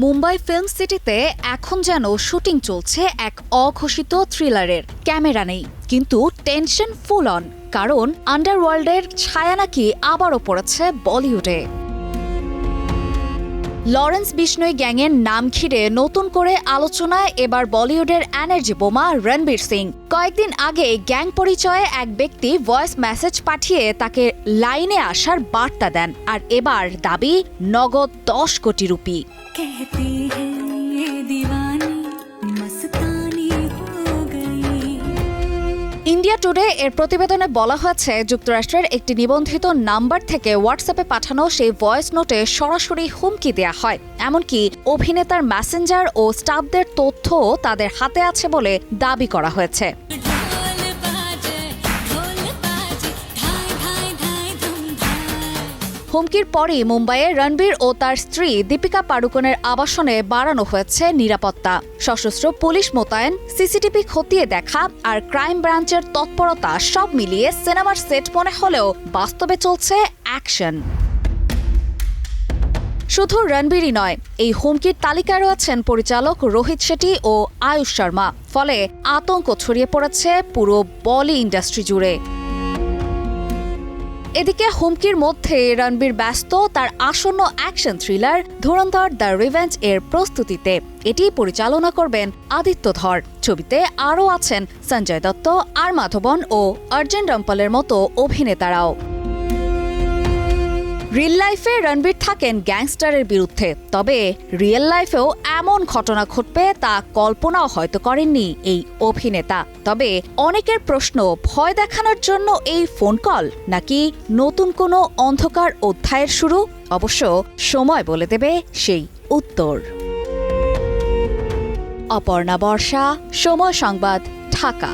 Mumbai film সিটিতে এখন যেন শুটিং চলছে এক অঘোষিত থ্রিলারের। ক্যামেরা নেই, কিন্তু টেনশন ফুল অন, কারণ আন্ডারওয়ার্ল্ডের ছায়া নাকি আবারও পড়েছে বলিউডে। লরেন্স বিষ্ণোই গ্যাংয়ের নাম ঘিরে নতুন করে আলোচনায় এবার বলিউডের এনার্জি বোমা রণবীর সিং। কয়েকদিন আগে গ্যাং পরিচয়ে এক ব্যক্তি ভয়েস মেসেজ পাঠিয়ে তাকে লাইনে আসার বার্তা দেন, আর এবার দাবি নগদ 10 কোটি রুপি। ইন্ডিয়া টুডে এর প্রতিবেদনে বলা হয়েছে, যুক্তরাষ্ট্রের একটি নিবন্ধিত নাম্বার থেকে হোয়াটসঅ্যাপে পাঠানো সেই ভয়েস নোটে সরাসরি হুমকি দেয়া হয়। এমনকি অভিনেতার মেসেঞ্জার ও স্টাফদের তথ্যও তাদের হাতে আছে বলে দাবি করা হয়েছে। হুমকির পরই মুম্বাইয়ে রণবীর ও তার স্ত্রী দীপিকা পাড়ুকোনের আবাসনে বাড়ানো হয়েছে নিরাপত্তা। সশস্ত্র পুলিশ মোতায়েন, সিসিটিভি খতিয়ে দেখা আর ক্রাইম ব্রাঞ্চের তৎপরতা সব মিলিয়ে সিনেমার সেট মনে হলেও বাস্তবে চলছে অ্যাকশন। শুধু রণবীরই নয়, এই হুমকির তালিকায় রয়েছেন পরিচালক রোহিত শেঠি ও আয়ুষ শর্মা। ফলে আতঙ্ক ছড়িয়ে পড়েছে পুরো বলি ইন্ডাস্ট্রি জুড়ে। এদিকে হুমকির মধ্যে রণবীর ব্যস্ত তার আসন্ন অ্যাকশন থ্রিলার ধুরন্ধর দ্য রিভেঞ্জ এর প্রস্তুতিতে। এটি পরিচালনা করবেন আদিত্য ধর। ছবিতে আরও আছেন সঞ্জয় দত্ত, আর মাধবন ও অর্জুন রামপালের মতো অভিনেতারাও। রিয়েল লাইফে রণবীর থাকেন গ্যাংস্টারের বিরুদ্ধে, তবে রিয়েল লাইফেও এমন ঘটনা ঘটবে তা কল্পনাও হয়তো করেননি এই অভিনেতা। তবে অনেকের প্রশ্ন, ভয় দেখানোর জন্য এই ফোন কল, নাকি নতুন কোনো অন্ধকার অধ্যায়ের শুরু? অবশ্য সময় বলে দেবে সেই উত্তর। অপর্ণা বর্ষা, সময় সংবাদ, ঢাকা।